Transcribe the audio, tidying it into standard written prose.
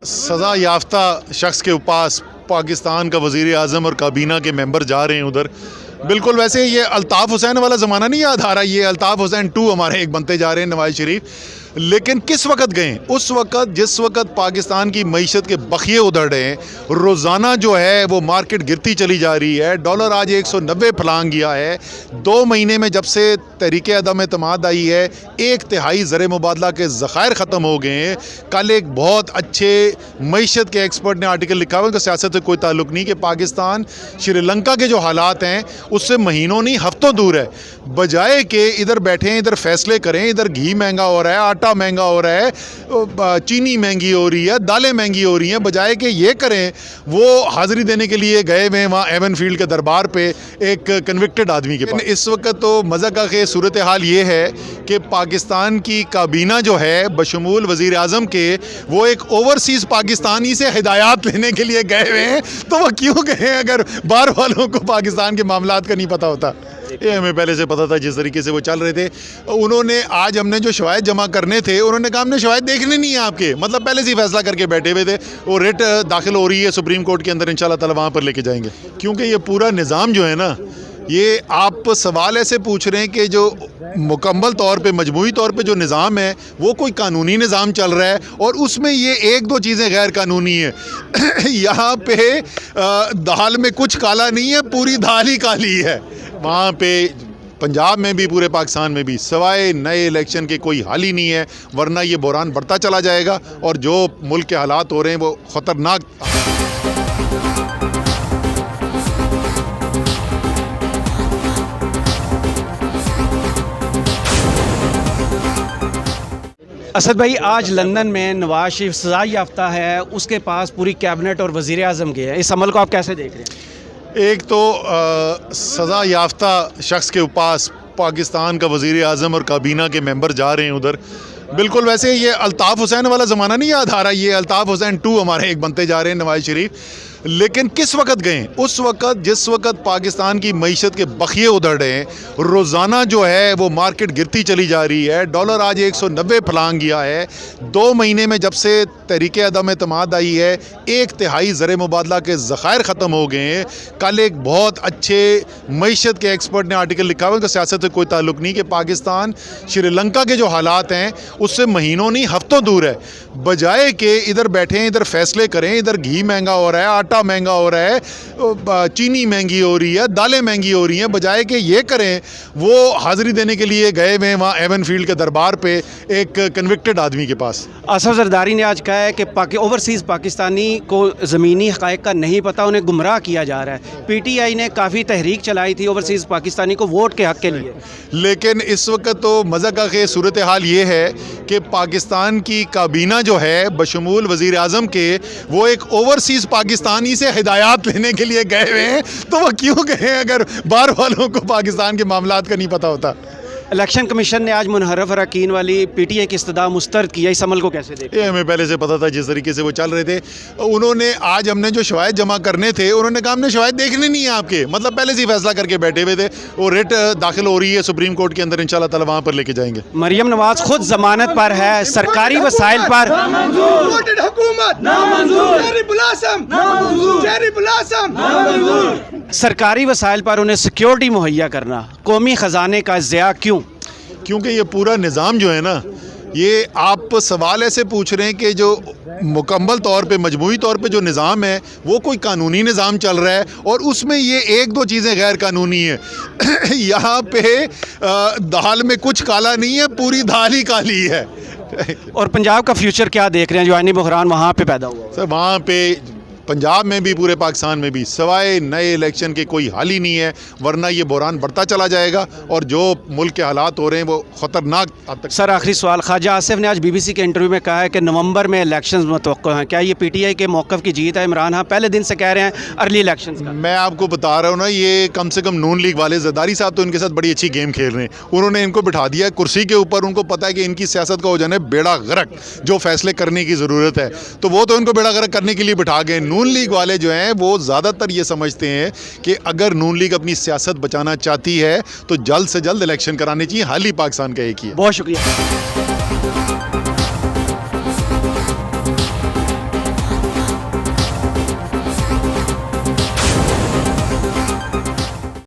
सज़ा याफ्ता शख्स के पास पाकिस्तान का वज़ीर आज़म और काबीना के मेंबर जा रहे हैं उधर। बिल्कुल वैसे ये अल्ताफ़ हुसैन वाला ज़माना नहीं याद आ रहा, ये अल्ताफ़ हुसैन 2 हमारे एक बनते जा रहे हैं नवाज शरीफ। लेकिन किस वक्त गए? उस वक्त जिस वक्त पाकिस्तान की मईशत के बखिए उधड़ रहे हैं, रोज़ाना जो है वो मार्केट गिरती चली जा रही है। डॉलर आज 190 फलांग गया है। 2 महीने में जब से तहरीक अदम एतमाद आई है, 1/3 ज़र मुबादला के ज़ख़ायर ख़त्म हो गए हैं। कल एक बहुत अच्छे मईशत के एक्सपर्ट ने आर्टिकल लिखा हुआ, उनका सियासत से कोई ताल्लुक़ नहीं, कि पाकिस्तान श्रीलंका के जो हालात हैं उससे महीनों नहीं हफ्तों दूर है। बजाय कि इधर बैठें, इधर फैसले करें, इधर घी महंगा हो रहा है, आटा महंगा हो रहा है, चीनी महंगी हो रही है, दालें महंगी हो रही हैं, बजाय कि ये करें वो हाज़िरी देने के लिए गए हुए हैं वहाँ एवन फील्ड के दरबार पे एक कन्विक्टेड आदमी के पास। इस वक्त तो मज़ा का खे सूरत हाल ये है कि पाकिस्तान की काबीना जो है बशमूल वज़ीर आज़म के, वो एक ओवरसीज़ पाकिस्तानी से हिदायत लेने के लिए गए हुए हैं। तो वो क्यों गए हैं अगर बाहर वालों को पाकिस्तान के मामलात का नहीं पता होता? ये हमें पहले से पता था जिस तरीके से वो चल रहे थे। उन्होंने आज हमने जो शवायद जमा करने थे, उन्होंने कहा हमने शवायद देखने नहीं है आपके, मतलब पहले से ही फैसला करके बैठे हुए थे। वो रिट दाखिल हो रही है सुप्रीम कोर्ट के अंदर, इंशाल्लाह ताला वहाँ पर लेके जाएंगे। क्योंकि ये पूरा निज़ाम जो है ना, ये आप सवाल ऐसे पूछ रहे हैं कि जो मुकम्मल तौर पे मजमूई तौर पे जो निज़ाम है वो कोई कानूनी निज़ाम चल रहा है और उसमें ये 1-2 चीज़ें गैर कानूनी है। यहाँ पे दाल में कुछ काला नहीं है, पूरी दाल ही काली है। वहाँ पे पंजाब में भी, पूरे पाकिस्तान में भी, सवाए नए इलेक्शन के कोई हाल ही नहीं है, वरना ये बहरान बढ़ता चला जाएगा और जो मुल्क के हालात हो रहे हैं वो ख़तरनाक। असद भाई, आज लंदन में नवाज शरीफ सज़ा याफ्ता है, उसके पास पूरी कैबिनेट और वज़ीर आज़म गए हैं, इस अमल को आप कैसे देख रहे हैं? एक तो सज़ा याफ्ता शख्स के पास पाकिस्तान का वज़ीर आज़म और काबीना के मेंबर जा रहे हैं उधर। बिल्कुल वैसे ये अल्ताफ़ हुसैन वाला ज़माना नहीं याद आ रहा, ये अल्ताफ़ हुसैन 2 हमारे एक बनते जा रहे हैं नवाज शरीफ। लेकिन किस वक्त गए? उस वक्त जिस वक्त पाकिस्तान की मईशत के बखिए उधड़ रहे हैं, रोज़ाना जो है वो मार्केट गिरती चली जा रही है। डॉलर आज 190 फलांग गया है। 2 महीने में जब से तहरीक अदम एतमाद आई है, 1/3 ज़र मुबादला के ज़ख़ायर ख़त्म हो गए हैं। कल एक बहुत अच्छे मईशत के एक्सपर्ट ने आर्टिकल लिखा हुआ, उनका सियासत से कोई ताल्लुक़ नहीं, कि पाकिस्तान श्रीलंका के जो हालात हैं उससे महीनों नहीं हफ्तों दूर है। बजाय कि इधर बैठें, इधर फैसले करें, इधर घी महंगा हो रहा है, आटा महंगा हो रहा है, चीनी महंगी हो रही है, दालें महंगी हो रही हैं, बजाय कि ये करें वो हाज़िरी देने के लिए गए हुए हैं वहाँ एवन फील्ड के दरबार पे एक कन्विक्टेड आदमी के पास। असद ज़रदारी ने आज कहा है कि ओवरसीज़ पाकिस्तानी को ज़मीनी हक़ाइक़ का नहीं पता, उन्हें गुमराह किया जा रहा है। PTI ने काफ़ी तहरीक चलाई थी ओवरसीज़ पाकिस्तानी को वोट के हक़ के लिए। लेकिन इस वक्त तो मज़ा का खे सूरत हाल ये है कि पाकिस्तान की काबीना जो है बशमूल वज़ीर आज़म के, वो एक ओवरसीज़ पाकिस्तानी से हिदायत लेने के लिए गए हुए हैं। तो वो क्यों गए हैं अगर बाहर वालों को पाकिस्तान के मामलात का नहीं पता होता? इलेक्शन कमीशन ने आज मुनहरफ अरकान वाली PTI की इस्तदा मुस्तरद किया, इस अमल को कैसे देखें? ये हमें पहले से पता था जिस तरीके से वो चल रहे थे। उन्होंने आज हमने जो शवायद जमा करने थे, उन्होंने कहा हमने शवायद देखने नहीं है आपके, मतलब पहले से ही फैसला करके बैठे हुए थे। वो रिट दाखिल हो रही है सुप्रीम कोर्ट के अंदर, इंशाल्लाह ताला वहाँ पर लेके जाएंगे। मरियम नवाज खुद जमानत पर है, सरकारी वसाइल पर सरकारी वसाइल पर उन्हें सिक्योरिटी मुहैया करना, कौमी ख़जाने का ज़िया क्यों? क्योंकि ये पूरा निज़ाम जो है ना, ये आप सवाल ऐसे पूछ रहे हैं कि जो मुकम्मल तौर पे मजमूई तौर पे जो निज़ाम है वो कोई कानूनी निज़ाम चल रहा है और उसमें ये 1-2 चीज़ें गैर कानूनी है। यहाँ पे दाल में कुछ काला नहीं है, पूरी दाल ही काली है। और पंजाब का फ्यूचर क्या देख रहे हैं? जो आइनी बहरान वहाँ पे पैदा हुआ सर, वहाँ पे पंजाब में भी, पूरे पाकिस्तान में भी, सवाए नए इलेक्शन के कोई हाल ही नहीं है, वरना ये बहरान बढ़ता चला जाएगा और जो मुल्क के हालात हो रहे हैं वो ख़तरनाक अब तक। सर, आखिरी सवाल, ख्वाजा आसिफ ने आज BBC के इंटरव्यू में कहा है कि नवंबर में इलेक्शंस मुतवक्को हैं। क्या ये PTI के मौक़िफ़ की जीत है? इमरान हाँ पहले दिन से कह रहे हैं अर्ली इलेक्शन का। मैं आपको बता रहा हूँ ना, ये कम से कम नून लीग वाले ज़रदारी साहब तो इनके साथ बड़ी अच्छी गेम खेल रहे हैं। उन्होंने इनको बिठा दिया है कुर्सी के ऊपर, उनको पता है कि इनकी सियासत का हो जाना है बेड़ा गर्क, जो फैसले करने की ज़रूरत है, तो वो तो इनको बेड़ा गर्क करने के लिए बिठा गए। नून लीग वाले जो हैं वो ज़्यादातर ये समझते हैं कि अगर नून लीग अपनी सियासत बचाना चाहती है तो जल्द से जल्द इलेक्शन कराने चाहिए। हाल ही पाकिस्तान का एक ही है। बहुत शुक्रिया।